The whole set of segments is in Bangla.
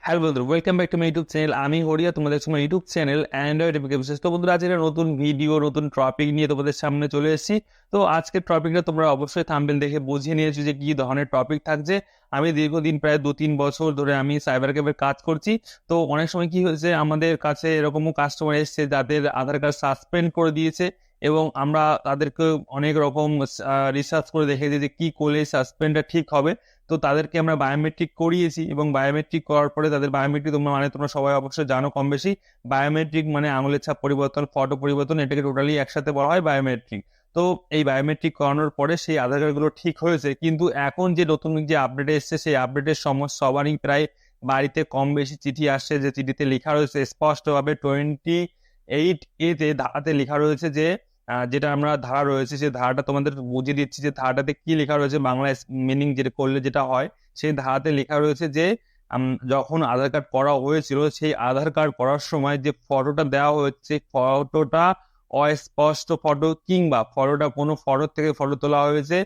হ্যালো বন্ধুরা, welcome back to my YouTube channel. আমি হরিয়া, তোমাদের সময় ইউটিউব চ্যানেল অ্যান্ড্রয়েড বিশেষ। তো বন্ধুরা, আজকে নতুন ভিডিও, নতুন টপিক নিয়ে তোমাদের সামনে চলে এসেছি। তো আজকের টপিকটা তোমরা অবশ্যই থাম্বনেল দেখে বুঝিয়ে নিয়েছো যে কি ধরনের টপিক থাকছে। আমি দীর্ঘদিন প্রায় 2-3 বছর ধরে আমি সাইবার ক্যাফে কাজ করছি। তো অনেক সময় কি হয়েছে, আমাদের কাছে এরকমও কাস্টমার এসেছে যাদের আধার কার্ড সাসপেন্ড করে দিয়েছে, এবং আমরা তাদেরকে অনেক রকম রিসার্চ করে দেখেছি যে কি করলে সাসপেন্ডটা ঠিক হবে। তো তাদেরকে আমরা বায়োমেট্রিক করিয়েছি, এবং বায়োমেট্রিক করার পরে তাদের বায়োমেট্রিক তোমরা সবাই অবশ্যই জানো কম বেশি। বায়োমেট্রিক মানে আঙুলের ছাপ পরিবর্তন, ফটো পরিবর্তন, এটাকে টোটালি একসাথে বলা হয় বায়োমেট্রিক। তো এই বায়োমেট্রিক করানোর পরে সেই আধার কার্ডগুলো ঠিক হয়েছে, কিন্তু এখন যে নতুন যে আপডেট এসছে, সেই আপডেটের সমস্যা সবারই প্রায় বাড়িতে কম বেশি চিঠি আসছে, যে চিঠিতে লেখা রয়েছে স্পষ্টভাবে 28A ধারাতে লেখা রয়েছে যে যেটা আমরা ধারা রয়েছে, সেই ধারাটা তোমাদের বুঝিয়ে দিচ্ছি যে ধারাটাতে কি লেখা রয়েছে, বাংলা মিনিং যেটা করলে যেটা হয়। সেই ধারাতে লেখা রয়েছে যে যখন আধার কার্ড করা হয়েছিল, সেই আধার কার্ড করার সময় যে ফটোটা দেওয়া হচ্ছে, ফটোটা অস্পষ্ট ফটো, কিংবা ফটোটা কোনো ফটো থেকে ফটো তোলা হয়েছে,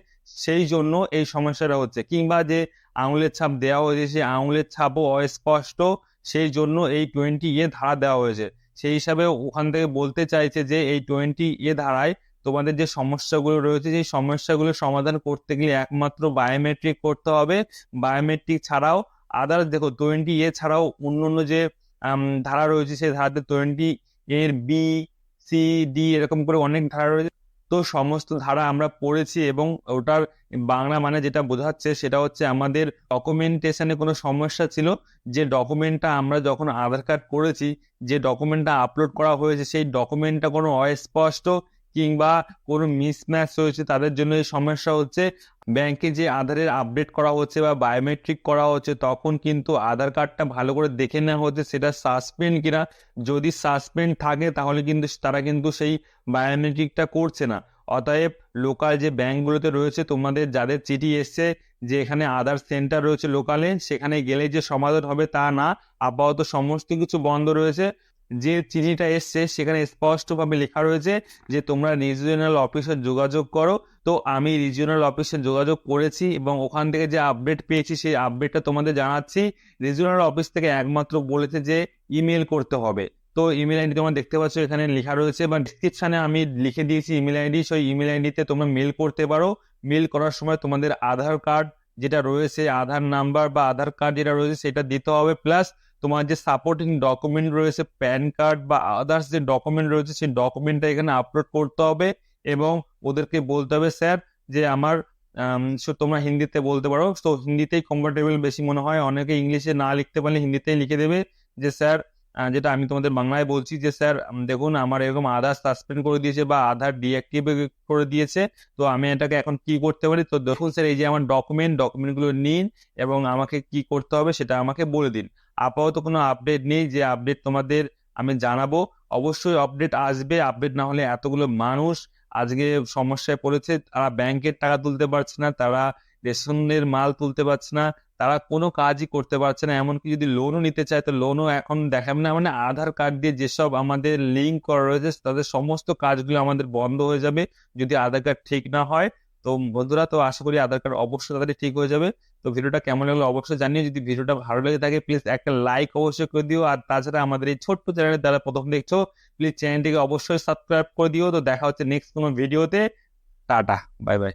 সেই জন্য এই সমস্যাটা হচ্ছে। কিংবা যে আঙুলের ছাপ দেওয়া হয়েছে, সেই আঙুলের ছাপও অস্পষ্ট, সেই জন্য এই 20A ধারা দেওয়া হয়েছে। সেই হিসাবে ওখান থেকে বলতে চাইছে যে এই 20A ধারায় তোমাদের যে সমস্যাগুলো রয়েছে, সেই সমস্যাগুলো সমাধান করতে গেলে একমাত্র বায়োমেট্রিক করতে হবে। বায়োমেট্রিক ছাড়াও আদার্স, দেখো 20A ছাড়াও অন্য যে ধারা রয়েছে, সেই ধারাতে 20 এর B, C, D এরকম করে অনেক ধারা রয়েছে। তো সমস্ত ধারা আমরা পড়েছি, এবং ওটার বাংলা মানে যেটা বোঝাচ্ছে সেটা হচ্ছে আমাদের ডকুমেন্টেশনে কোনো সমস্যা ছিল। যে ডকুমেন্টটা আমরা যখন আধার কার্ড করেছি, যে ডকুমেন্টটা আপলোড করা হয়েছে, সেই ডকুমেন্টটা কোনো অস্পষ্ট কিংবা কোনো মিসম্যাচ হয়েছে, তাদের জন্য এই সমস্যা হচ্ছে। ব্যাংকে যে আধারের আপডেট করা হচ্ছে বা বায়োমেট্রিক করা হচ্ছে, তখন কিন্তু আধার কার্ডটা ভালো করে দেখে নেওয়া হচ্ছে সেটা সাসপেন্ড কিনা। যদি সাসপেন্ড থাকে তাহলে কিন্তু তারা কিন্তু সেই বায়োমেট্রিকটা করছে না। অতএব লোকাল যে ব্যাংকগুলোতে রয়েছে, তোমাদের যাদের চিঠি এসছে যে এখানে আধার সেন্টার রয়েছে লোকালে, সেখানে গেলে যে সমাধান হবে তা না। আপাতত সমস্ত কিছু বন্ধ রয়েছে। যে চিঠিটা এসছে সেখানে স্পষ্টভাবে লেখা রয়েছে যে তোমরা রিজিওনাল অফিসে যোগাযোগ করো। তো আমি রিজিওনাল অফিসে যোগাযোগ করেছি, এবং ওখান থেকে যে আপডেট পেয়েছি সেই আপডেটটা তোমাদের জানাচ্ছি। রিজিওনাল অফিস থেকে একমাত্র বলেছে যে ইমেল করতে হবে। তো ইমেল আইডি তোমরা দেখতে পাচ্ছ এখানে লেখা রয়েছে, বা ডিসক্রিপশনে আমি লিখে দিয়েছি ইমেল আইডি। সেই ইমেল আইডিতে তোমরা মেল করতে পারো। মেল করার সময় তোমাদের আধার কার্ড যেটা রয়েছে, আধার নাম্বার বা আধার কার্ড যেটা রয়েছে সেটা দিতে হবে, প্লাস তোমার যে সাপোর্টিং ডকুমেন্ট রয়েছে, প্যান কার্ড বা আদার্স যে ডকুমেন্ট রয়েছে, সেই ডকুমেন্টটা এখানে আপলোড করতে হবে। এবং ওদেরকে বলতে হবে, স্যার যে আমার তোমরা হিন্দিতে বলতে পারো, তো হিন্দিতেই কমফোর্টেবল বেশি মনে হয়। অনেকে ইংলিশে না লিখতে পারলে হিন্দিতেই লিখে দেবে যে স্যার, যেটা আমি তোমাদের বাংলায় বলছি যে স্যার দেখুন আমার এরকম আধার সাসপেন্ড করে দিয়েছে বা আধার ডিঅ্যাক্টিভেট করে দিয়েছে, তো আমি এটাকে এখন কি করতে পারি। তো দেখুন স্যার, এই যে আমার ডকুমেন্টগুলো নিন, এবং আমাকে কি করতে হবে সেটা আমাকে বলে দিন। আপাতত কোনো আপডেট নেই, যে আপডেট তোমাদের আমি জানাবো। অবশ্যই আপডেট আসবে, আপডেট না হলে এতগুলো মানুষ আজকে সমস্যায় পড়েছে। তারা ব্যাংকের টাকা তুলতে পারছে না, তারা রেশনের মাল তুলতে পারছে না, তারা কোনো কাজই করতে পারছে না। এমনকি যদি লোনও নিতে চায়, তো লোনও এখন দেখাবে না। মানে আধার কার্ড দিয়ে যেসব আমাদের লিঙ্ক করা রয়েছে, তাদের সমস্ত কাজগুলো আমাদের বন্ধ হয়ে যাবে যদি আধার কার্ড ঠিক না হয়। তো বন্ধুরা, তো আশা করি আধার কার্ড অবশ্যই তাড়াতাড়ি ঠিক হয়ে যাবে। তো ভিডিওটা কেমন লাগলো অবশ্যই জানিও। যদি ভিডিওটা ভালো লেগে থাকে প্লিজ একটা লাইক অবশ্যই করে দিও। আর তাছাড়া আমাদের এই ছোট্ট চ্যানেলে যারা প্রথম দেখছো, প্লিজ চ্যানেলটিকে অবশ্যই সাবস্ক্রাইব করে দিও। তো দেখা হচ্ছে নেক্সট কোনো ভিডিওতে। Tata, bye bye.